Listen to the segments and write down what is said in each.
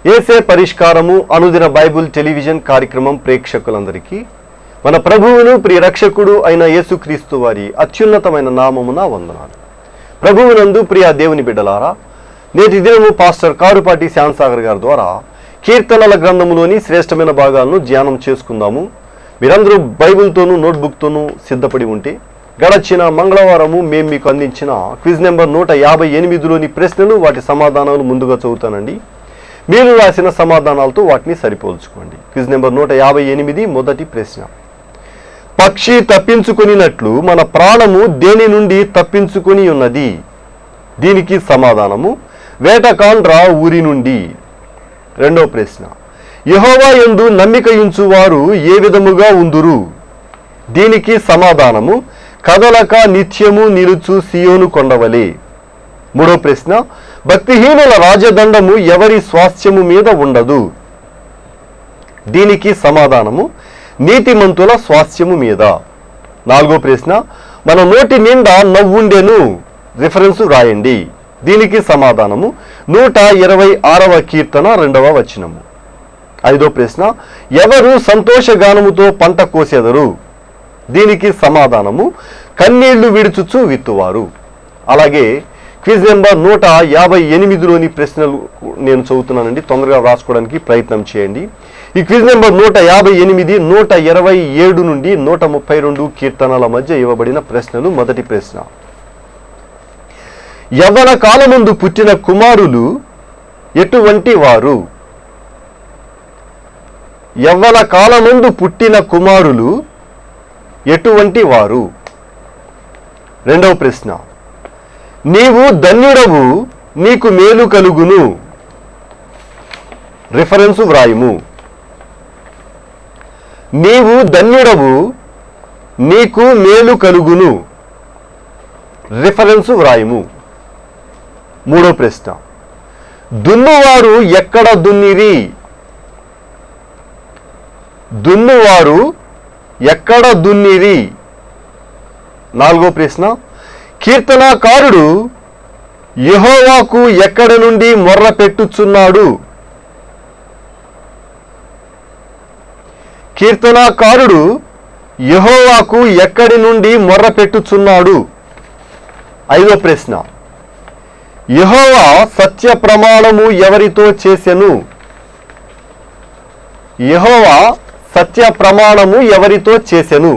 ఏసే పరిష్కారము అనుదిన Bible television కార్యక్రమం ప్రేక్షకులందరికీ మన ప్రభువును ప్రియ రక్షకుడు అయిన యేసుక్రీస్తు వారి అత్యున్నతమైన నామమున వందనాలు. ప్రభువునందు ప్రియ దేవుని బిడ్డలారా, నేటి దినము పాస్టర్ కారుపాటి శ్యాంసాగర్ గారి ద్వారా కీర్తనల గ్రంథములోని శ్రేష్టమైన భాగాలను ధ్యానం చేసుకుందాము. మీరందరూ బైబిల్తోనూ నోట్బుక్తోనూ సిద్ధపడి ఉంటే గడచిన మంగళవారము మేము మీకు అందించిన క్విజ్ నెంబర్ 158లోని ప్రశ్నలు, వాటి సమాధానాలు ముందుగా చదువుతానండి. మీరు రాసిన సమాధానాలతో వాటిని సరిపోల్చుకోండి. క్విజ్ నెంబర్ 158 మొదటి ప్రశ్న. పక్షి తప్పించుకొనినట్లు మన ప్రాణము దేని నుండి తప్పించుకొని ఉన్నది? దీనికి సమాధానము వేటకాండ్ర ఊరి నుండి. రెండవ ప్రశ్న. యెహోవా యందు నమ్మిక ఉంచువారు ఏ విధముగా ఉందురు? దీనికి సమాధానము కదలక నిత్యము నిలుచు సియోను కొండవలే. మూడో ప్రశ్న. భక్తిహీనుల రాజదండము ఎవరి స్వాస్థ్యము మీద ఉండదు? దీనికి సమాధానము నీతిమంతుల స్వాస్థ్యము మీద. నాలుగో ప్రశ్న. మన నోటి నిండా నవ్వుండెను, రిఫరెన్స్ రాయండి. దీనికి సమాధానము 126వ కీర్తన 2వ వచనము. ఐదో ప్రశ్న. ఎవరు సంతోషగానముతో పంట కోసెదరు? దీనికి సమాధానము కన్నీళ్లు విడుచుచు విత్తువారు. అలాగే క్విజ్ నెంబర్ 158లోని ప్రశ్నలు నేను చదువుతున్నానండి, తొందరగా రాసుకోవడానికి ప్రయత్నం చేయండి. ఈ క్విజ్ నెంబర్ 158, 127 నుండి 132 కీర్తనల మధ్య ఇవ్వబడిన ప్రశ్నలు. మొదటి ప్రశ్న. యవ్వన కాలమందు పుట్టిన కుమారులు ఎటువంటి వారు? యవ్వన కాలమందు పుట్టిన కుమారులు ఎటువంటి వారు? రెండవ ప్రశ్న. నీవు ధన్యుడవు, నీకు మేలు కలుగును, రిఫరెన్స్ వ్రాయుము. నీవు ధన్యుడవు, నీకు మేలు కలుగును, రిఫరెన్స్ వ్రాయుము. మూడో ప్రశ్న. దున్నువారు ఎక్కడ దున్నిరి? దున్నువారు ఎక్కడ దున్నిరి? నాలుగో ప్రశ్న. కీర్తనాకారుడు యెహోవాకు ఎక్కడ నుండి మొర్ర పెట్టుచున్నాడు? కీర్తనాకారుడు యెహోవాకు ఎక్కడి నుండి మొర్ర పెట్టుచున్నాడు? ఐదో ప్రశ్న. యెహోవా సత్య ప్రమాణము ఎవరితో చేసెను? యెహోవా సత్య ప్రమాణము ఎవరితో చేసెను?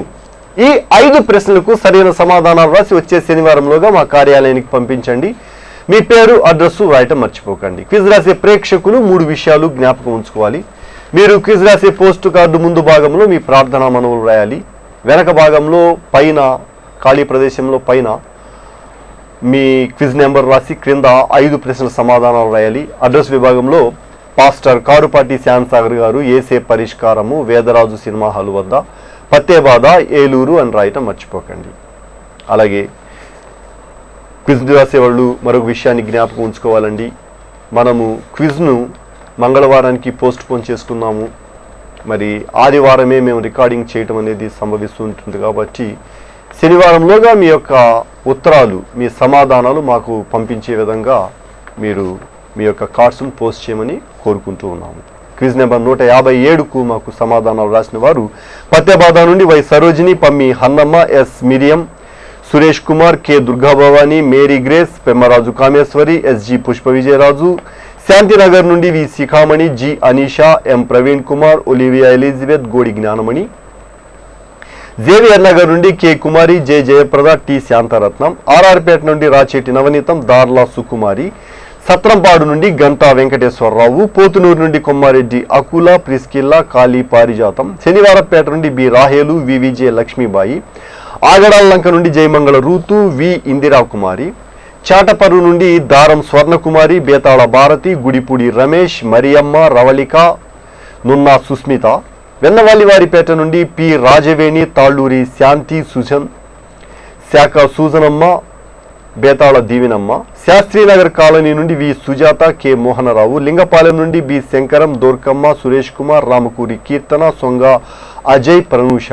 ఈ 5 ప్రశ్నలకు సరైన సమాధానాలు రాసి వచ్చే శనివారంలోగా మా కార్యాలయానికి పంపించండి. మీ పేరు, అడ్రస్సు రాయటం మర్చిపోకండి. క్విజ్ రాసే ప్రేక్షకులు 3 విషయాలు జ్ఞాపకం ఉంచుకోవాలి. మీరు క్విజ్ రాసే పోస్ట్ కార్డు ముందు భాగంలో మీ ప్రార్థనా మనవులు రాయాలి. వెనక భాగంలో పైన ఖాళీ ప్రదేశంలో పైన మీ క్విజ్ నెంబర్ రాసి క్రింద 5 ప్రశ్నల సమాధానాలు రాయాలి. అడ్రస్ విభాగంలో పాస్టర్ కారుపాటి శ్యాంసాగర్ గారు, ఏసే పరిష్కారము, వేదరాజు సినిమా హాల్ వద్ద, పత్తేబాద, ఏలూరు అని రాయటం మర్చిపోకండి. అలాగే క్విజ్ రాసేవాళ్ళు మరొక విషయాన్ని జ్ఞాపకం ఉంచుకోవాలండి. మనము క్విజ్ను మంగళవారానికి పోస్ట్ పోన్ చేసుకున్నాము. మరి ఆదివారమే మేము రికార్డింగ్ చేయటం అనేది సంభవిస్తూ ఉంటుంది. కాబట్టి శనివారంలోగా మీ యొక్క ఉత్తరాలు, మీ సమాధానాలు మాకు పంపించే విధంగా మీరు మీ యొక్క కార్డ్స్ను పోస్ట్ చేయమని కోరుకుంటూ ఉన్నాము. క్విజ్ నెంబర్ 157కు మాకు సమాధానాలు రాసిన వారు పత్తేబాద నుండి Y Sarojini, Pammi Hannamma, S Miriam, Suresh Kumar, K Durgabhavani, Mary Grace, Pemmaraju Kameswari, SG Pushpa Vijayaraju, Shantinagar నుండి V Sikhamani, G Aneesha, M Praveen Kumar, Olivia Elizabeth, Godi Gnanamani, Xavier Nagar నుండి K Kumari, J Jayaprada, T Santharatnam, RR Peta నుండి రాచేటి నవనీతం, దార్లా సుకుమారి, సత్రంపాడు నుండి గంటా వెంకటేశ్వరరావు, పోతునూరు నుండి కొమ్మారెడ్డి అకుల, ప్రిస్కిల్లా, కాళీ పారిజాతం, శనివారపేట నుండి బి రాహేలు, వివిజే లక్ష్మీబాయి, ఆగడాలంక నుండి జయమంగళ రూతు, వి ఇందిరా కుమారి, చాటపర్రు నుండి దారం స్వర్ణకుమారి, బేతాళ భారతి, గుడిపూడి రమేష్, మరియమ్మ, రవళిక, నున్నా సుస్మిత, వెన్నవల్లివారిపేట నుండి పి రాజవేణి, తాళ్ళూరి శాంతి, సుజన్, శాఖ సూజనమ్మ, బేతాళ దీవినమ్మ, శాస్త్రీనగర్ కాలనీ నుండి వి సుజాత, కె మోహనరావు, లింగపాలెం నుండి B Sankaram, Dorkamma, Suresh Kumar, Ramakuri Keerthana, Songa Ajay, Pranusha,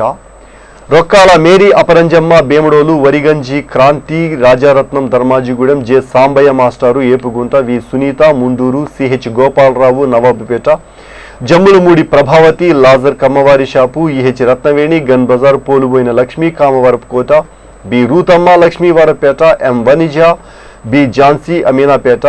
Rokkala Mary Aparanjamma Bemudolu Varigamji Kranthi Rajaratnam Dharmajigudem J Sambaiah మాస్టారు Epugunta V Sunitha Mundur CH Gopalarao Nawabpet Jammulamudi Prabhavathi Lazar Kammavari shop EH Ratnaveni gun Bazar Poluboina Lakshmi Kamavarapu Kota B Ruthamma Lakshmivarapeta M Vanija B Jhansi Aminapeta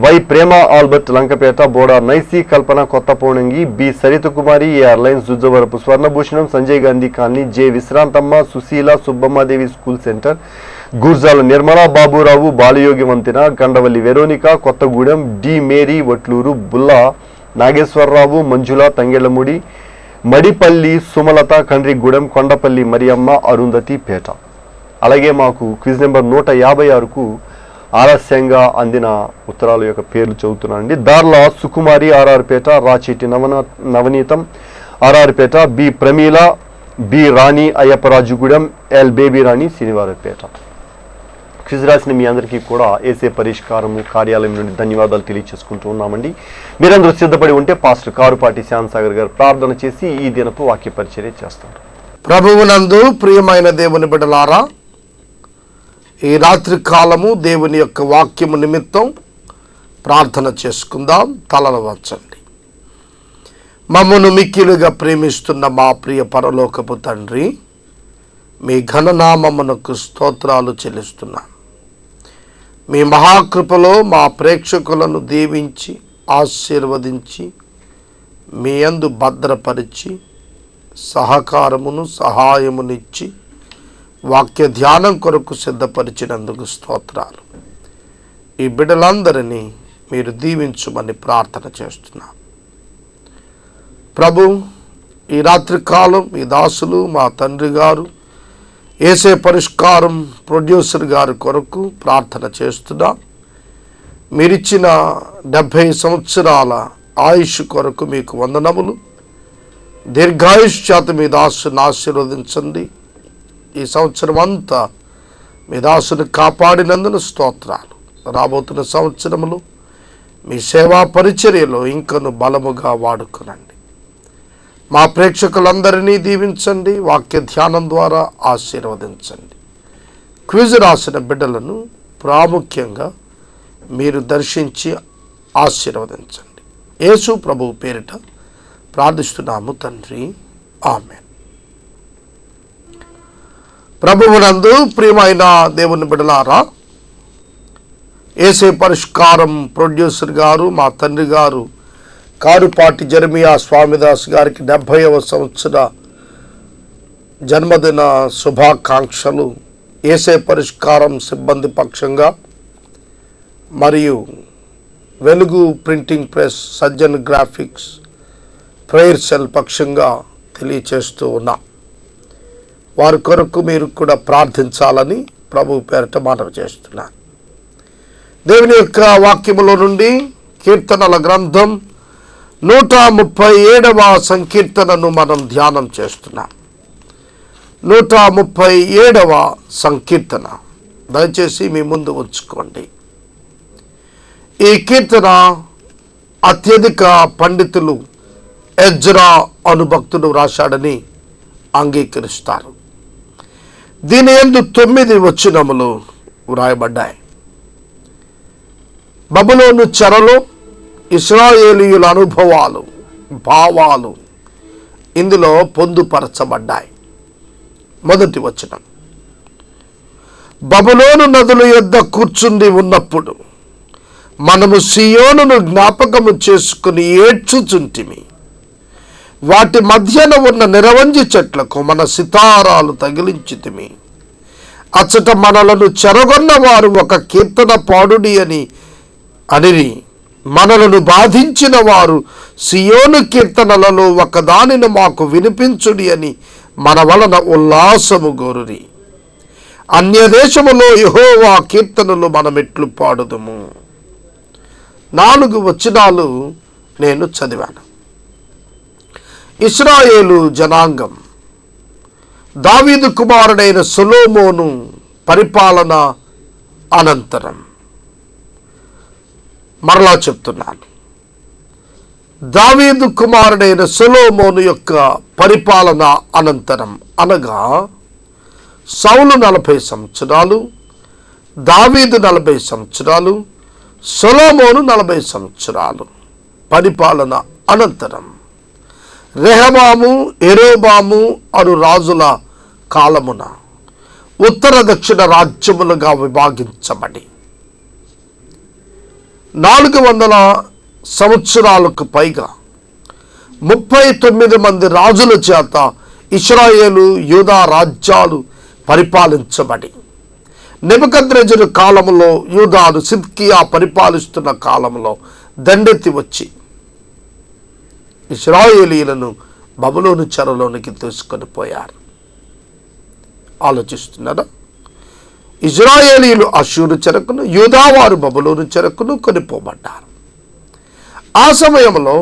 Y Prema Albert Lankapeta Boda Naisi Kalpana Kothaponangi B Saritha Kumari airlines Jujjavarapu Swarnabhushanam Sanjay Gandhi colony J Vishrantamma Susheela Subbammadevi school centre Gurjala Nirmala Baburao Balayogi వంతెన Gandavalli Veronica Kothagudem D Mary Vatluru Bulla Nageswararao Manjula Tangellamudi Madipalli Sumalatha Kandrigudem Kondapalli Mariyamma Arundhathi Peta. అలాగే మాకు క్విజ్ నెంబర్ 156కు ఆలస్యంగా అందిన ఉత్తరాల యొక్క పేర్లు చదువుతున్నానండి. దార్ల సుకుమారి ఆర్ఆర్పేట, రాచేటి నవనీతం ఆర్ఆర్పేట, బి ప్రమీల, బి రాణి అయ్యప్పరాజుగూడెం, ఎల్ బేబీ రాణి శనివారపేట. క్విజ్ రాసిన మీ అందరికీ కూడా ఏసే పరిష్కారము కార్యాలయం నుండి ధన్యవాదాలు తెలియజేసుకుంటూ ఉన్నామండి. మీరందరూ సిద్ధపడి ఉంటే పాస్టర్ కారుపాటి శ్యామసాగర్ గారు ప్రార్థన చేసి ఈ దినపు వాక్య పరిచర్య చేస్తారు. ప్రభువునందు ప్రియమైన దేవుని బిడ్డలారా, ఈ రాత్రి కాలము దేవుని యొక్క వాక్యము నిమిత్తం ప్రార్థన చేసుకుందాం. తలలు వంచండి. మమ్మను మిక్కిలుగా ప్రేమిస్తున్న మా ప్రియ పరలోకపు తండ్రి, మీ ఘననామమునకు స్తోత్రాలు చెల్లిస్తున్నాను. మీ మహాకృపలో మా ప్రేక్షకులను దీవించి ఆశీర్వదించి మీ యందు భద్రపరిచి సహకారమును సహాయమునిచ్చి వాక్య ధ్యానం కొరకు సిద్ధపరిచినందుకు స్తోత్రాలు. ఈ బిడ్డలందరినీ మీరు దీవించమని ప్రార్థన చేస్తున్నాం. ప్రభు, ఈ రాత్రి కాలం మీ దాసులు మా తండ్రి గారు ఏసే పరిష్కారం ప్రొడ్యూసర్ గారి కొరకు ప్రార్థన చేస్తున్నాం. మీరిచ్చిన 70 సంవత్సరాల ఆయుష్ కొరకు మీకు వందనములు. దీర్ఘాయుష్ చేత మీ దాసుని ఆశీర్వదించండి. ఈ సంవత్సరం అంతా మీ దాసుని కాపాడినందున స్తోత్రాలు. రాబోతున్న సంవత్సరములు మీ సేవా పరిచర్యలో ఇంకను బలముగా వాడుకునండి. మా ప్రేక్షకులందరినీ దీవించండి. వాక్య ధ్యానం ద్వారా ఆశీర్వదించండి. క్విజ్ రాసిన బిడ్డలను ప్రాముఖ్యంగా మీరు దర్శించి ఆశీర్వదించండి. యేసు ప్రభువు పేరిట ప్రార్థిస్తున్నాము తండ్రి, ఆమేన్. ప్రభువునందు ప్రియమైన దేవుని బిడ్డలారా, ఏసే పరిష్కారం ప్రొడ్యూసర్ గారు మా తండ్రి గారు కారుపాటి జెరమియా స్వామిదాస్ గారికి 70వ సంవత్సర జన్మదిన శుభాకాంక్షలు ఏసే పరిష్కారం సిబ్బంది పక్షంగా మరియు వెలుగు printing press, Sajjan graphics, prayer cell పక్షంగా తెలియచేస్తూ ఉన్నా. వారి కొరకు మీరు కూడా ప్రార్థించాలని ప్రభు పేరిట మనవి చేస్తున్నాను. దేవుని యొక్క వాక్యములో నుండి కీర్తనల గ్రంథం 137వ సంకీర్తనను మనం ధ్యానం చేస్తున్నాం. 137వ సంకీర్తన దయచేసి మీ ముందు ఉంచుకోండి. ఈ కీర్తన అత్యధిక పండితులు ఎజ్రా అను భక్తుడు రాశాడని అంగీకరిస్తారు. దీని యందు 9 వచనములు వ్రాయబడ్డాయి. బబులోను చెరలో ఇశ్రాయేలీయుల అనుభవాలు, భావాలు ఇందులో పొందుపరచబడ్డాయి. మొదటి వచనం, బబులోను నదుల యొద్ద కూర్చుండి ఉన్నప్పుడు మనము సియోనును జ్ఞాపకము చేసుకుని ఏడ్చుచుంటిమి. వాటి మధ్యన ఉన్న నిరవంజి చెట్లకు మన సితారాలు తగిలించితిమి. అచ్చట మనలను చెరగొన్న వారు ఒక కీర్తన పాడుడి అనిరి. మనలను బాధించిన వారు సియోను కీర్తనలలో ఒకదానిని మాకు వినిపించుడి అని మన వలన ఉల్లాసము గోరురి. అన్యదేశములో యెహోవా కీర్తనలు మనమెట్లు పాడుదుము. 4 వచనాలు నేను చదివాను. ఇశ్రాయేలు జనాంగం దావీదు కుమారుడైన సొలొమోను పరిపాలన అనంతరం, మరలా చెప్తున్నాను, దావీదు కుమారుడైన సొలొమోను యొక్క పరిపాలన అనంతరం, అనగా సౌలు 40 సంవత్సరాలు, దావీదు 40 సంవత్సరాలు, సొలొమోను 40 సంవత్సరాలు పరిపాలన అనంతరం రెహబాము, యెరోబాము అను రాజుల కాలమున ఉత్తర దక్షిణ రాజ్యములుగా విభాగించబడి 400 సంవత్సరాలకు పైగా 39 మంది రాజుల చేత ఇశ్రాయేలు, యూదా రాజ్యాలు పరిపాలించబడి, నెబుకద్నెజరు కాలములో యూదాను సిద్కియా పరిపాలిస్తున్న కాలంలో దండెత్తి వచ్చి ఇశ్రాయేలీయులను బబులోను చెరలోనికి తీసుకొని పోయారు. ఆలోచిస్తున్నారా? ఇశ్రాయేలీయులు అష్షూరు చెరకును, యూదావారు బబులోను చెరకును కొనిపోబడ్డారు. ఆ సమయంలో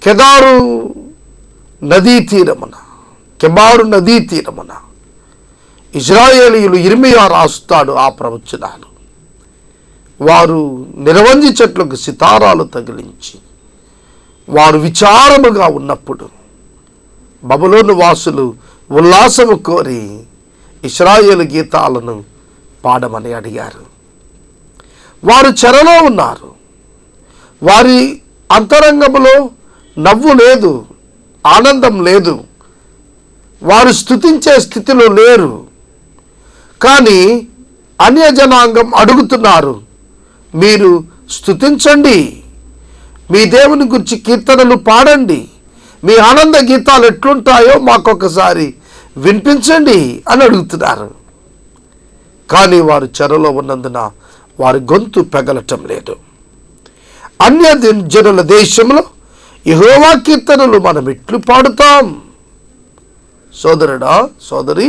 కెబారు నదీ తీరమున ఇశ్రాయేలీయులు ఇర్మియా రాస్తాడు ఆ ప్రవచనాలు. వారు నిరవంజి చెట్లకు సితారాలు తగిలించి వారు విచారముగా ఉన్నప్పుడు బబులోను వాసులు ఉల్లాసము కోరి ఇశ్రాయేలు గీతాలను పాడమని అడిగారు. వారు చెరలో ఉన్నారు. వారి అంతరంగములో నవ్వు లేదు, ఆనందం లేదు. వారు స్తుతించే స్థితిలో లేరు. కానీ అన్యజనాంగం అడుగుతున్నారు, మీరు స్తుతించండి, మీ దేవుని గురించి కీర్తనలు పాడండి, మీ ఆనంద గీతాలు ఎట్లుంటాయో మాకొకసారి వినిపించండి అని అడుగుతున్నారు. కానీ వారు చెరలో ఉన్నందున వారి గొంతు పెగలటం లేదు. అన్య జనుల దేశంలో యెహోవా కీర్తనలు మనం ఎట్లు పాడుతాం? సోదరుడా, సోదరి,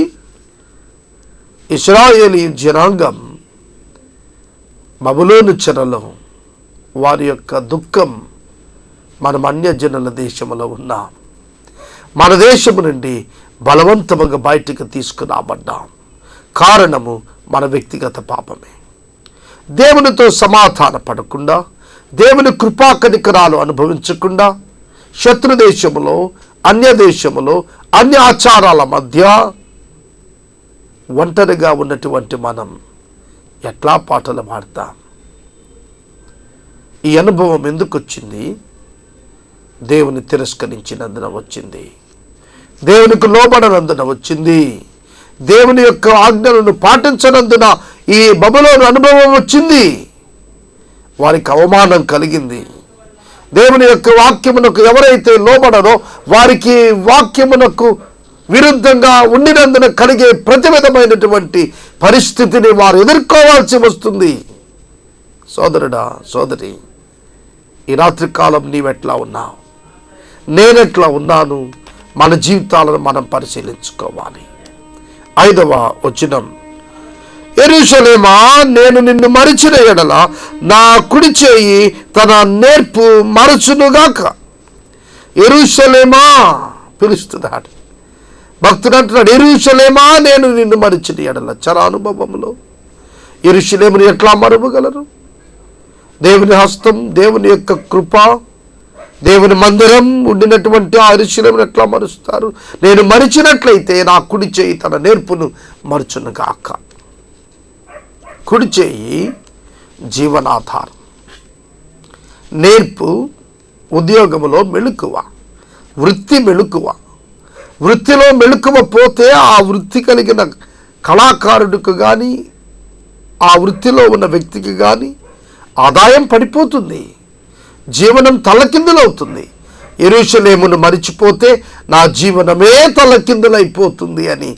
ఇశ్రాయేలీ జనాంగం బబులోను చెరలో వారి యొక్క దుఃఖం మనం అన్యజనుల దేశంలో ఉన్నాం. మన దేశము నుండి బలవంతముగా బయటికి తీసుకురాబడ్డాం. కారణము మన వ్యక్తిగత పాపమే. దేవునితో సమాధాన పడకుండా, దేవుని కృపా కనికరాలు అనుభవించకుండా, శత్రు దేశములో, అన్య దేశములో, అన్య ఆచారాల మధ్య ఒంటరిగా ఉన్నటువంటి మనం ఎట్లా పాటలు పాడతాం? ఈ అనుభవం ఎందుకు వచ్చింది? దేవుని తిరస్కరించినందున వచ్చింది. దేవునికి లోబడనందున వచ్చింది. దేవుని యొక్క ఆజ్ఞలను పాటించనందున ఈ బబులోను అనుభవం వచ్చింది. వారికి అవమానం కలిగింది. దేవుని యొక్క వాక్యమునకు ఎవరైతే లోబడరో వారికి వాక్యమునకు విరుద్ధంగా ఉండినందున కలిగే ప్రతి విధమైనటువంటి పరిస్థితిని వారు ఎదుర్కోవాల్సి వస్తుంది. సోదరుడా, సోదరి, ఈ రాత్రి కాలం నీవెట్లా ఉన్నావు? నేనెట్లా ఉన్నాను? మన జీవితాలను మనం పరిశీలించుకోవాలి. 5వ వచనం, యెరూషలేమా, నేను నిన్ను మరిచిన ఎడల నా కుడి చేయి తన నేర్పు మరచునుగాక. యెరూషలేమా పిలుస్తున్నాడు. భక్తుడు అంటున్నాడు, యెరూషలేమా, నేను నిన్ను మరిచిన ఎడల. చరానుభవంలో యెరూషలేమును ఎట్లా మరువగలరు? దేవుని హస్తం, దేవుని యొక్క కృప, దేవుని మందిరం ఉండినటువంటి ఆ యెరూషలేమును ఎట్లా మరుస్తారు? నేను మరిచినట్లయితే నా కుడి చేయి తన నేర్పును మరచునుగాక. కుడి చేయి జీవనాధారం, నేర్పు ఉద్యోగములో మెళుకువ, వృత్తి మెళుకువ. వృత్తిలో మెళుకువ పోతే ఆ వృత్తి కలిగిన కళాకారుడికి కానీ, ఆ వృత్తిలో ఉన్న వ్యక్తికి కానీ ఆదాయం పడిపోతుంది, జీవనం తలకిందులవుతుంది. యెరూషలేమును మరిచిపోతే నా జీవనమే తలకిందులైపోతుంది అని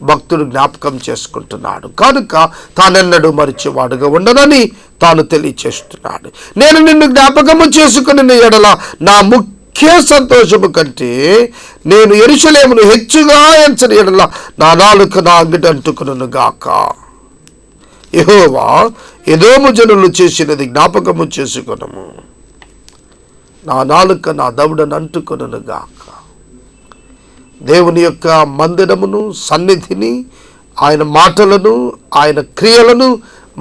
భక్తుడు జ్ఞాపకం చేసుకుంటున్నాడు. కనుక తానెన్నడూ మరిచేవాడుగా ఉండనని తాను తెలియచేస్తున్నాడు. నేను నిన్ను జ్ఞాపకము చేసుకుని ఎడల నా ముఖ్య సంతోషము కంటే నేను యెరూషలేమును హెచ్చుగా ఎంచని ఎడల నా నాలుక నా అంగిట అంటుకును గాక. యెహోవా ఎదోము జనులు చేసినది జ్ఞాపకము చేసుకొనుము, నా నాలుక నా దవడను అంటుకొనును గాక. దేవుని యొక్క మందిరమును, సన్నిధిని, ఆయన మాటలను, ఆయన క్రియలను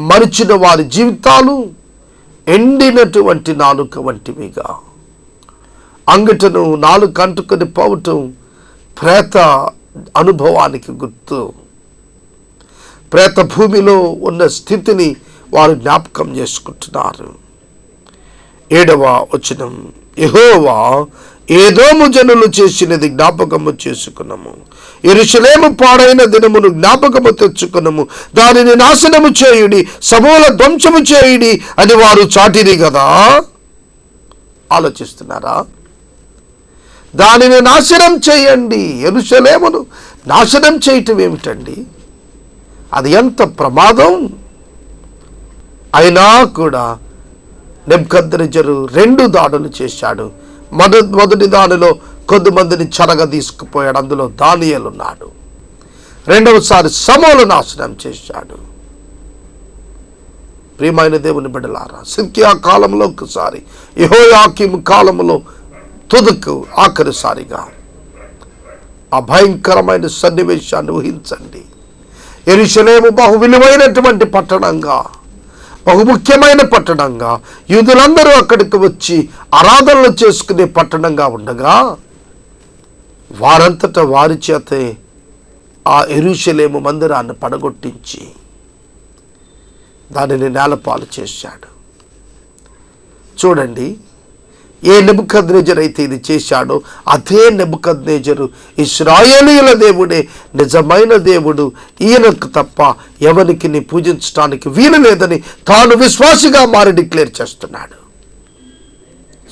మరిచిన వారి జీవితాలు ఎండినటువంటి నాలుక వంటివిగా, అంగటను నాలుగు అంటుకొని పోవటం ప్రేత అనుభవానికి గుర్తు. ప్రేత భూమిలో ఉన్న స్థితిని వారు జ్ఞాపకం చేసుకుంటున్నారు. 7వ వచనం, యెహోవా ఏదోము జనులు చేసినది జ్ఞాపకము చేసుకున్నాము, యెరూషలేము పాడైన దినమును జ్ఞాపకము తెచ్చుకున్నాము, దానిని నాశనము చేయుడి, సమూల ధ్వంసము చేయుడి అని వారు చాటిరి కదా. ఆలోచిస్తున్నారా? దానిని నాశనం చేయండి. యెరూషలేమును నాశనం చేయటం ఏమిటండి? అది ఎంత ప్రమాదం! అయినా కూడా నెబుకద్నెజరు 2 దాడులు చేశాడు. మొదటి దానిలో కొద్దిమందిని చెరగా తీసుకుపోయాడు, అందులో దానియేలు ఉన్నాడు. రెండవసారి సమూల నాశనం చేశాడు. ప్రియమైన దేవుని బిడ్డలారా, సిద్కియా కాలంలో ఒకసారి, యెహోయాకీము కాలంలో తుదకు ఆఖరిసారిగా ఆ భయంకరమైన సన్నివేశాన్ని ఊహించండి. యెరూషలేము బహు విలువైనటువంటి పట్టణంగా, బహుముఖ్యమైన పట్టణంగా, యూదులందరూ అక్కడికి వచ్చి ఆరాధనలు చేసుకునే పట్టణంగా ఉండగా వారంతటా వారి చేతే ఆ యెరూషలేము మందిరాన్ని పడగొట్టించి దానిని నేలపాలు చేశాడు. చూడండి, ఏ నెబుకద్నెజరు అయితే ఇది చేశాడో అదే నెబుకద్నెజరు ఇశ్రాయేలీయుల దేవుడే నిజమైన దేవుడు, ఈయనకు తప్ప ఎవరికి పూజించడానికి వీలు లేదని తాను విశ్వాసిగా మారి డిక్లేర్ చేస్తున్నాడు.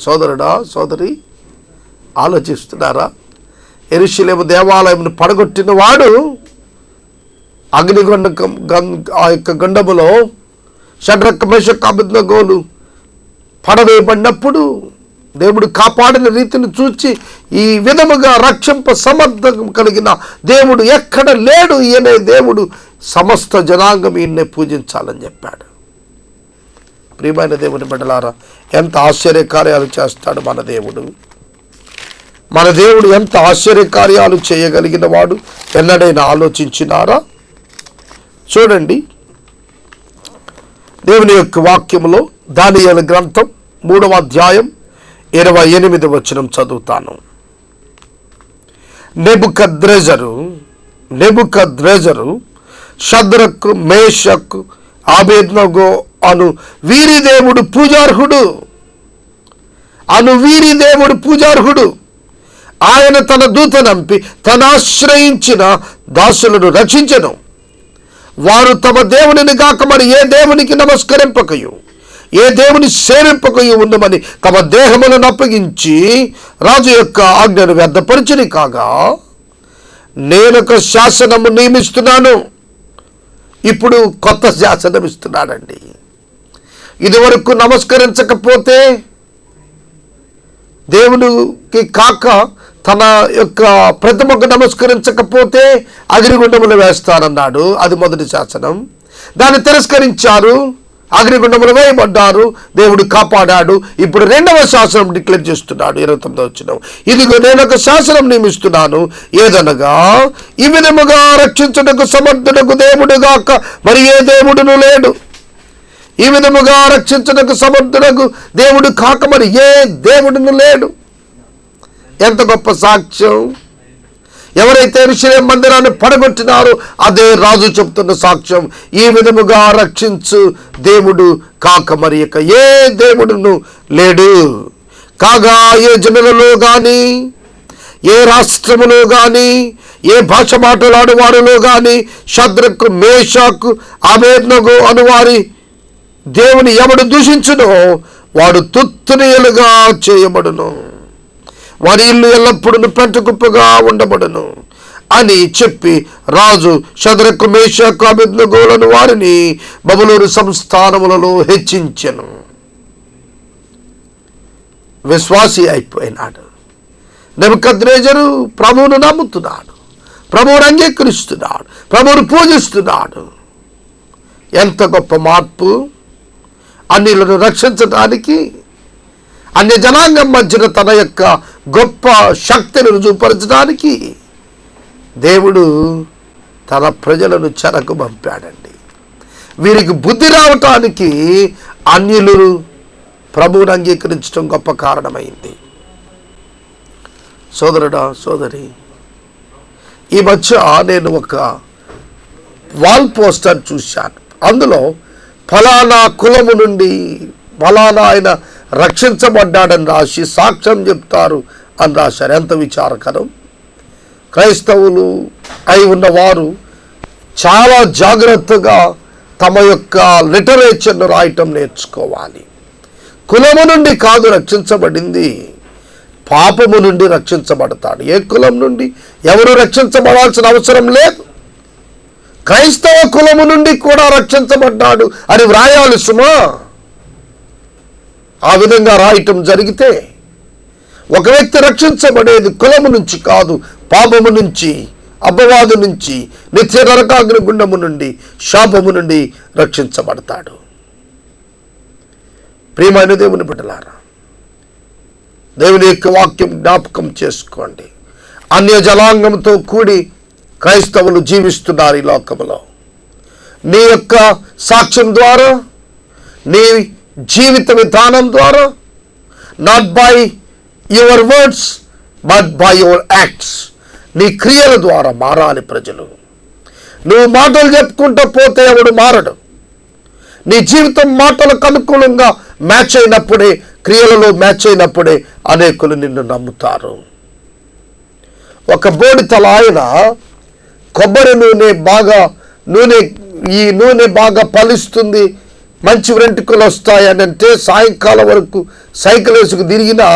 సోదరుడా, సోదరి, ఆలోచిస్తున్నారా? యెరూషలేము దేవాలయంను పడగొట్టిన వాడు అగ్నిగొండ ఆ యొక్క గండములో షడ్రక్ మేషక్ అబేద్నెగోలు పడవేయబడినప్పుడు దేవుడు కాపాడిన రీతిని చూచి ఈ విధముగా రక్షింప సమర్థం కలిగిన దేవుడు ఎక్కడ లేడు, ఈయనే దేవుడు, సమస్త జనాంగం ఈయన్నే పూజించాలని చెప్పాడు. ప్రియమైన దేవుని బిడ్డలారా, ఎంత ఆశ్చర్యకార్యాలు చేస్తాడు మన దేవుడు! మన దేవుడు ఎంత ఆశ్చర్యకార్యాలు చేయగలిగిన వాడు ఎన్నడైనా ఆలోచించినారా? చూడండి, దేవుని యొక్క వాక్యములో దానియేలు గ్రంథం 3వ అధ్యాయం 28వ వచనం చదువుతాను. నెబుకద్నెజరు షద్రకు, మేషకు, అబేద్నెగో అను వీరి దేవుడు పూజార్హుడు. ఆయన తన దూతనంపి తన ఆశ్రయించిన దాసులను రక్షించెను. వారు తమ దేవునిని గాక మరి ఏ దేవునికి నమస్కరింపకయు, ఏ దేవుని సేవింపకయు ఉండమని తమ దేహములను అప్పగించి రాజు యొక్క ఆజ్ఞను వ్యర్థపరిచిని కాగా, నేనొక శాసనము నియమిస్తున్నాను. ఇప్పుడు కొత్త శాసనం ఇస్తున్నాడండి. ఇదివరకు నమస్కరించకపోతే, దేవుడికి కాక తన యొక్క ప్రతిమకు నమస్కరించకపోతే అగ్నిగుండములు వేస్తానన్నాడు. అది మొదటి శాసనం. దాన్ని తిరస్కరించారు, అగ్నిగుండములు వేయబడ్డారు, దేవుడు కాపాడాడు. ఇప్పుడు 2వ శాసనం డిక్లేర్ చేస్తున్నాడు. 29వ వచనం, ఇదిగో నేను ఒక శాసనం నియమిస్తున్నాను, ఏదనగా ఈ విధముగా రక్షించుటకు సమర్థుడకు దేవుడుగాక మరి ఏ దేవుడును లేడు. ఈ విధముగా రక్షించుటకు సమర్థుడకు దేవుడు కాక మరి ఏ దేవుడును లేడు. ఎంత గొప్ప సాక్ష్యం! ఎవరైతే యెరూషలేము మందిరాన్ని పడగొట్టినారో అదే రాజు చెప్తున్న సాక్ష్యం. ఈ విధముగా రక్షించు దేవుడు కాక మరి ఏ దేవుడును లేడు. కాగా ఏ జనులలో గాని, ఏ రాష్ట్రములో గాని, ఏ భాష మాట్లాడు వారిలో గాని షద్రకు, మేషకు, అబేద్నెగో అనువారి దేవుని ఎవడు దూషించునో వాడు తుత్తునియలుగా చేయబడును, వారి ఇల్లు ఎల్లప్పుడూ పెంటకుప్పగా ఉండబడును అని చెప్పి రాజు షద్రకు, మేషకు, అబేద్నెగోలను వారిని బబులోను సంస్థానములలో హెచ్చించెను. విశ్వాసి అయిపోయినాడు. నెబుకద్నెజరు ప్రభువును నమ్ముతున్నాడు, ప్రభువును అంగీకరిస్తున్నాడు, ప్రభువును పూజిస్తున్నాడు. ఎంత గొప్ప మార్పు! అన్యులను రక్షించడానికి, అన్య జనాంగం మధ్యన తన యొక్క గొప్ప శక్తిని రుజువుపరచడానికి దేవుడు తన ప్రజలను చెరకు పంపాడండి. వీరికి బుద్ధి రావటానికి అన్యులు ప్రభువును అంగీకరించడం గొప్ప కారణమైంది. సోదరుడా, సోదరి, ఈ మధ్య నేను ఒక వాల్ పోస్టర్ చూశాను. అందులో ఫలానా కులము నుండి ఫలానా ఆయన రక్షించబడ్డాడని రాసి సాక్ష్యం చెప్తారు అని రాశారు. ఎంత విచారకరం! క్రైస్తవులు అయి ఉన్నవారు చాలా జాగ్రత్తగా తమ యొక్క లిటరేచర్ను రాయటం నేర్చుకోవాలి. కులము నుండి కాదు రక్షించబడింది, పాపము నుండి రక్షించబడతాడు. ఏ కులం నుండి ఎవరు రక్షించబడాల్సిన అవసరం లేదు. క్రైస్తవ కులము నుండి కూడా రక్షించబడ్డాడు అని వ్రాయాలి సుమా. ఆ విధంగా రాయటం జరిగితే ఒక వ్యక్తి రక్షించబడేది కులము నుంచి కాదు, పాపము నుంచి, అపవాదు నుంచి, నిత్య నరకాగ్ని గుండము నుండి, శాపము నుండి రక్షించబడతాడు. ప్రియమైన దేవుని బిడ్డలారా, దేవుని యొక్క వాక్యం జ్ఞాపకం చేసుకోండి. అన్య జలాంగంతో కూడి క్రైస్తవులు జీవిస్తున్నారు ఈ లోకంలో. నీ యొక్క సాక్ష్యం ద్వారా, నీ జీవిత విధానం ద్వారా, not by your words but by your acts, నీ క్రియల ద్వారా మారాలి ప్రజలు. నువ్వు మాటలు చెప్పుకుంటూ పోతే ఎవడు మారడు. నీ జీవితం మాటలకు అనుకూలంగా మ్యాచ్ అయినప్పుడే, క్రియలలో మ్యాచ్ అయినప్పుడే అనేకులు నిన్ను నమ్ముతారు. ఒక బోడితల ఆయన కొబ్బరి నూనె బాగా ఫలిస్తుంది, మంచి వెంట్రుకలు వస్తాయని అంటే సాయంకాలం వరకు సైకిల్ వేసుకు తిరిగినా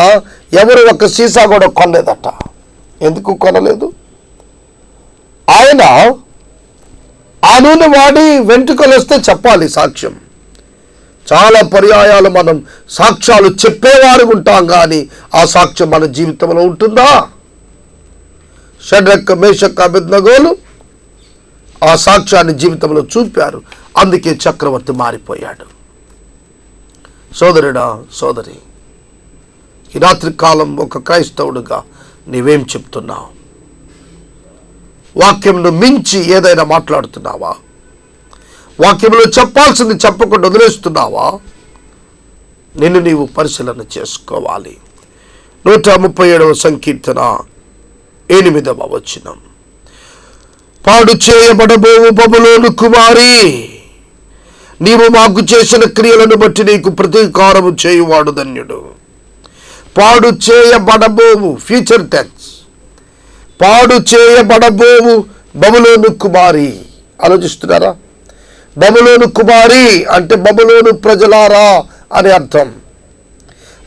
ఎవరు ఒక సీసా కూడా కొనలేదట. ఎందుకు కొనలేదు? ఆయన ఆ నూనె వాడి వెంట్రుకలు వస్తే చెప్పాలి సాక్ష్యం. చాలా పర్యాయాలు మనం సాక్ష్యాలు చెప్పేవారు ఉంటాం, కానీ ఆ సాక్ష్యం మన జీవితంలో ఉంటుందా? షడ్రక్, మేషక్, అబేద్నెగోలు ఆ సాక్ష్యాన్ని జీవితంలో చూపారు. అందుకే చక్రవర్తి మారిపోయాడు. సోదరుడా, సోదరి, ఈ రాత్రి కాలం ఒక క్రైస్తవుడుగా నీవేం చెప్తున్నావు? వాక్యంను మించి ఏదైనా మాట్లాడుతున్నావా? వాక్యంలో చెప్పాల్సింది చెప్పకుండా వదిలేస్తున్నావా? నిన్ను నీవు పరిశీలన చేసుకోవాలి. 137వ సంకీర్తన 8వ వచనం, పాడు చేయబడబోవు బబులోను కుమారి, నీవు మాకు చేసిన క్రియలను బట్టి నీకు ప్రతీకారము చేయువాడు ధన్యుడు. పాడు చేయబడబోవు, ఫ్యూచర్ టెన్స్, పాడు చేయబడబోవు బబులోను కుమారి. ఆలోచిస్తున్నారా? బబులోను కుమారి అంటే బబులోను ప్రజలారా అని అర్థం.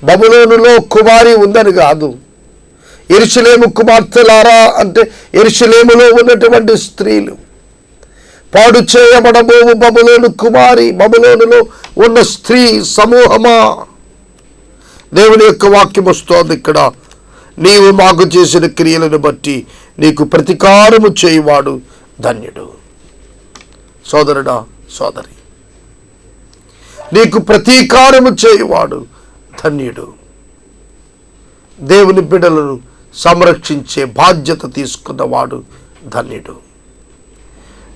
బబులోనులో కుమారి ఉందని కాదు. యెరూషలేము కుమార్తెలారా అంటే యెరూషలేములో ఉన్నటువంటి స్త్రీలు. పాడు చేయబడబోవు బబులోను కుమారి, బబులోనులో ఉన్న స్త్రీ సమూహమా. దేవుని యొక్క వాక్యం వస్తోంది ఇక్కడ, నీవు మాకు చేసిన క్రియలను బట్టి నీకు ప్రతీకారము చేయువాడు ధన్యుడు. సోదరుడా, సోదరి, నీకు ప్రతీకారము చేయువాడు ధన్యుడు. దేవుని బిడ్డలను సంరక్షించే బాధ్యత తీసుకున్నవాడు ధన్యుడు.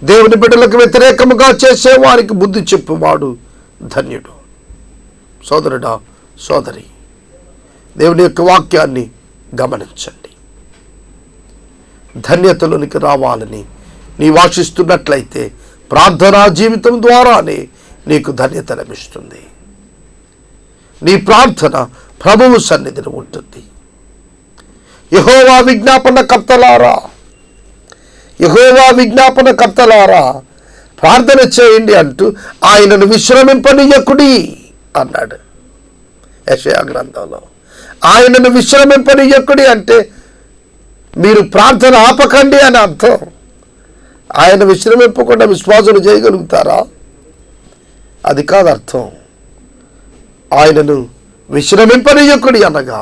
దేవుని బిడ్డలకు వ్యతిరేకముగా చేసే వారికి బుద్ధి చెప్పువాడు ధన్యుడు. సోదరుడా, సోదరి, దేవుని యొక్క వాక్యాన్ని గమనించండి. ధన్యతలోనికి రావాలని నీవు ఆశిస్తున్నట్లయితే ప్రార్థనా జీవితం ద్వారానే నీకు ధన్యత లభిస్తుంది. నీ ప్రార్థన ప్రభువు సన్నిధిని ఉంటుంది. యెహోవా విజ్ఞాపనకర్తలారా, యెహోవా విజ్ఞాపనకర్తలారా ప్రార్థన చేయండి అంటూ ఆయనను విశ్రమింపనీయకుడి అన్నాడు యెషయా గ్రంథంలో. ఆయనను విశ్రమింపనీయకుడి అంటే మీరు ప్రార్థన ఆపకండి అని అర్థం. ఆయన విశ్రమింపకుండా విశ్వాసులు చేయగలుగుతారా? అది కాదు అర్థం. ఆయనను విశ్రమింపనీయకుడి అనగా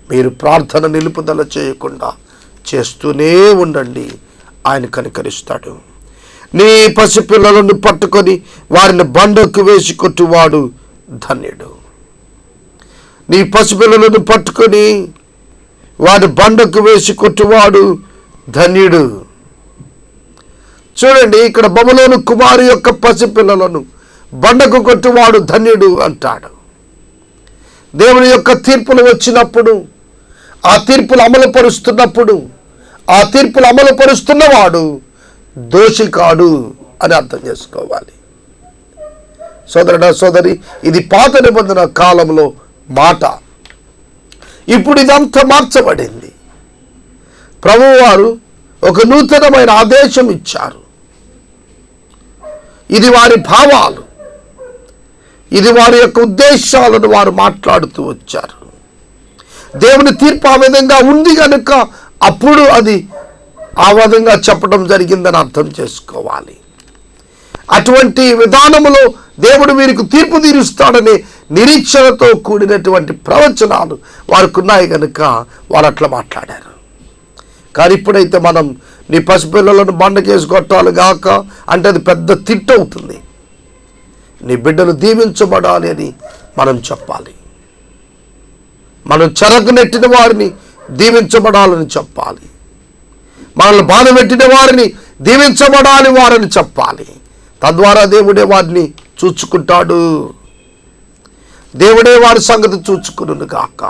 మీరు ప్రార్థన నిలుపుదల చేయకుండా చేస్తూనే ఉండండి, ఆయన కనికరిస్తాడు. నీ పసిపిల్లలను పట్టుకొని వారిని బండకు వేసి కొట్టువాడు ధన్యుడు. నీ పసిపిల్లలను పట్టుకొని వారి బండకు వేసి కొట్టువాడు ధన్యుడు. చూడండి, ఇక్కడ బబులోను కుమారు యొక్క పసిపిల్లలను బండకు కొట్టువాడు ధన్యుడు అంటాడు. దేవుని యొక్క తీర్పులు వచ్చినప్పుడు ఆ తీర్పులు అమలు పరుస్తున్నప్పుడు ఆ తీర్పులు అమలు పరుస్తున్నవాడు దోషి కాడు అని అర్థం చేసుకోవాలి. సోదరుడా సోదరి, ఇది పాత నిబంధన కాలంలో మాట. ఇప్పుడు ఇదంతా మార్చబడింది. ప్రభువారు ఒక నూతనమైన ఆదేశం ఇచ్చారు. ఇది వారి భావాలు, ఇది వారి యొక్క ఉద్దేశాలను వారు మాట్లాడుతూ వచ్చారు. దేవుని తీర్పు ఆ విధంగా ఉంది కనుక అప్పుడు అది ఆ విధంగా చెప్పడం జరిగిందని అర్థం చేసుకోవాలి. అటువంటి విధానములో దేవుడు వీరికి తీర్పు తీరుస్తాడనే నిరీక్షణతో కూడినటువంటి ప్రవచనాలు వారికి ఉన్నాయి కనుక వారు అట్లా మాట్లాడారు. కానీ ఇప్పుడైతే మనం నీ పసిపిల్లలను బండకేసి కొట్టాలి గాక అంటే అది పెద్ద తిట్టు అవుతుంది. నీ బిడ్డలు దీవించబడాలి అని మనం చెప్పాలి. మనం చెరకు నెట్టిన వారిని దీవించబడాలని చెప్పాలి. మనల్ని బాధ పెట్టిన వారిని దీవించబడాలి వారని చెప్పాలి. తద్వారా దేవుడే వారిని చూచుకుంటాడు. దేవుడే వారి సంగతి చూచుకును గాక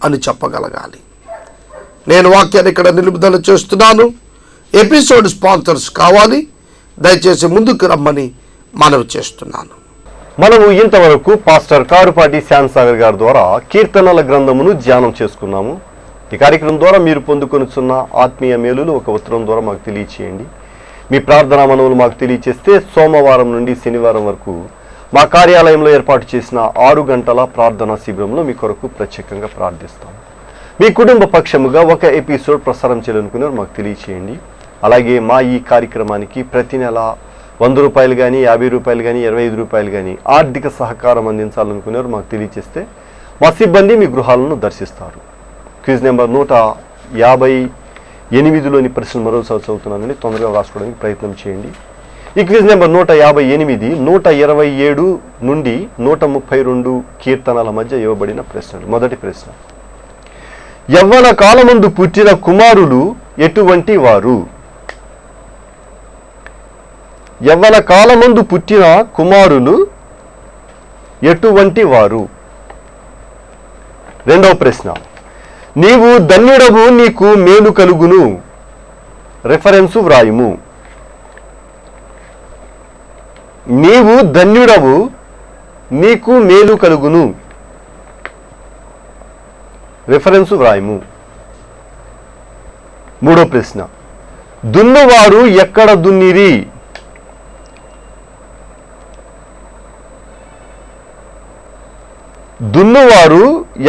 అని చెప్పగలగాలి. నేను వాక్యాన్ని ఇక్కడ నిలుపుదల చేస్తున్నాను. ఎపిసోడ్ స్పాన్సర్స్ కావాలి, దయచేసి ముందుకు రమ్మని మనవి చేస్తున్నాను. మనము ఇంతవరకు పాస్టర్ కారుపాటి శ్యామ్సాగర్ గారి ద్వారా కీర్తనల గ్రంథమును ధ్యానం చేసుకున్నాము. ఈ కార్యక్రమం ద్వారా మీరు పొందుకొనుచున్న ఆత్మీయ మేలులు ఒక ఉత్తరం ద్వారా మాకు తెలియచేయండి. మీ ప్రార్థనా మనవులు మాకు తెలియచేస్తే సోమవారం నుండి శనివారం వరకు మా కార్యాలయంలో ఏర్పాటు చేసిన 6 గంటల ప్రార్థనా శిబిరంలో మీ కొరకు ప్రత్యేకంగా ప్రార్థిస్తాం. మీ కుటుంబ పక్షముగా ఒక ఎపిసోడ్ ప్రసారం చేయాలనుకునేవారు మాకు తెలియచేయండి. అలాగే మా ఈ కార్యక్రమానికి ప్రతి నెల 100 రూపాయలు కానీ 50 రూపాయలు కానీ 25 రూపాయలు కానీ ఆర్థిక సహకారం అందించాలనుకునేవారు మాకు తెలియచేస్తే మా సిబ్బంది మీ గృహాలను దర్శిస్తారు. క్విజ్ నెంబర్ 158లోని ప్రశ్నలు మరోసారి చదువుతున్నానని తొందరగా రాసుకోవడానికి ప్రయత్నం చేయండి. ఈ క్విజ్ నెంబర్ 158 127 నుండి 132 కీర్తనల మధ్య ఇవ్వబడిన ప్రశ్నలు. మొదటి ప్రశ్న, యవ్వన కాలమందు పుట్టిన కుమారులు ఎటువంటి వారు? యవ్వన కాలమందు పుట్టిన కుమారులు ఎటువంటి వారు? రెండవ ప్రశ్న, నీవు ధన్యుడవు నీకు మేలు కలుగును. రెఫరెన్సు వ్రాయుము. నీవు ధన్యుడవు నీకు మేలు కలుగును. రెఫరెన్సు వ్రాయుము. మూడో ప్రశ్న, దున్నువారు ఎక్కడ దున్నిరి? దున్నువారు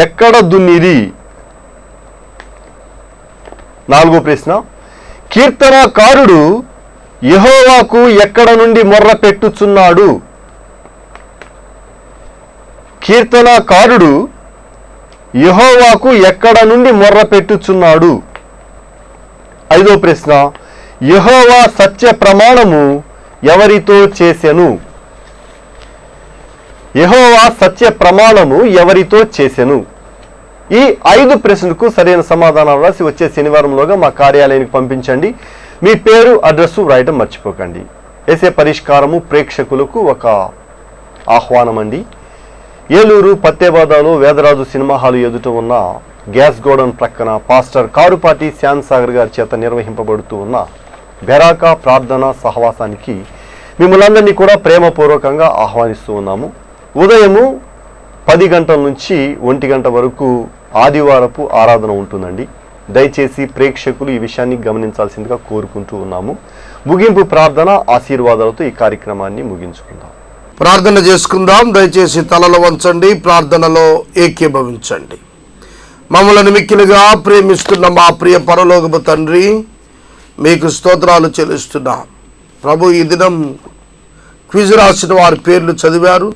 ఎక్కడ దున్నిరి? నాలుగో ప్రశ్న, కీర్తనకారుడు యెహోవాకు ఎక్కడ నుండి మొర్ర పెట్టుచున్నాడు? కీర్తనకారుడు యెహోవాకు ఎక్కడ నుండి మొర్ర పెట్టుచున్నాడు? ఐదో ప్రశ్న, యెహోవా సత్య ప్రమాణము ఎవరితో చేసెను? యెహోవా సత్య ప్రమాణము ఎవరితో చేసెను? ఈ 5 ప్రశ్నలకు సరైన సమాధానాలు రాసి వచ్చే శనివారంలోగా మా కార్యాలయానికి పంపించండి. మీ పేరు అడ్రస్సు వ్రాయటం మర్చిపోకండి. వేసే పరిష్కారము ప్రేక్షకులకు ఒక ఆహ్వానం అండి. ఏలూరు పత్తేబాదాలో వేదరాజు సినిమా హాలు ఎదుట ఉన్న గ్యాస్ గోడౌన్ ప్రక్కన పాస్టర్ కారుపాటి శ్యామ్సాగర్ గారి చేత నిర్వహింపబడుతూ ఉన్న బెరాకా ప్రార్థన సహవాసానికి మిమ్మల్ందరినీ కూడా ప్రేమపూర్వకంగా ఆహ్వానిస్తూ ఉన్నాము. ఉదయము 10 గంటల నుంచి 1 గంట వరకు ఆదివారపు ఆరాధన ఉంటుందండి. దయచేసి ప్రేక్షకులు ఈ విషయాన్ని గమనించాల్సిందిగా కోరుకుంటూ ఉన్నాము. ముగింపు ప్రార్థన ఆశీర్వాదాలతో ఈ కార్యక్రమాన్ని ముగించుకుందాం. ప్రార్థన చేసుకుందాం. దయచేసి తలలో వంచండి, ప్రార్థనలో ఏకీభవించండి. మమ్మల్ని మిక్కిలిగా ప్రేమిస్తున్న మా ప్రియ పరలోకపు తండ్రి, మీకు స్తోత్రాలు చెల్లిస్తున్నాం. ప్రభు, ఈ దినం క్విజ్ రాసిన వారి పేర్లు చదివారు,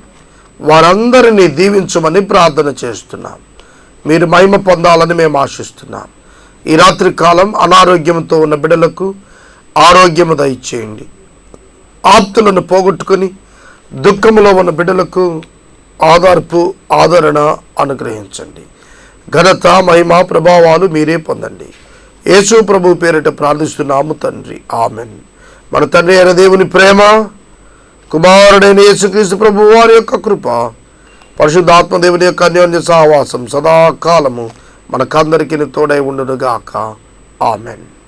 వారందరినీ దీవించమని ప్రార్థన చేస్తున్నాం. మీరు మహిమ పొందాలని మేము ఆశిస్తున్నాం. ఈ రాత్రి కాలం అనారోగ్యంతో ఉన్న బిడ్డలకు ఆరోగ్యము దయచేయండి. ఆప్తులను పోగొట్టుకుని దుఃఖములో ఉన్న బిడ్డలకు ఆదరణ అనుగ్రహించండి. ఘనత మహిమ ప్రభావాలు మీరే పొందండి. యేసు ప్రభు పేరిట ప్రార్థిస్తున్నాము తండ్రి, ఆమెన్. మన తండ్రి అయిన దేవుని ప్రేమ, కుమారుడైన యేసుక్రీస్తు ప్రభు వారి యొక్క కృప, పరిశుద్ధాత్మ దేవుని యొక్క అన్యోన్య సహవాసం సదాకాలము మనకందరికీ తోడై ఉండునుగాక. ఆమెన్.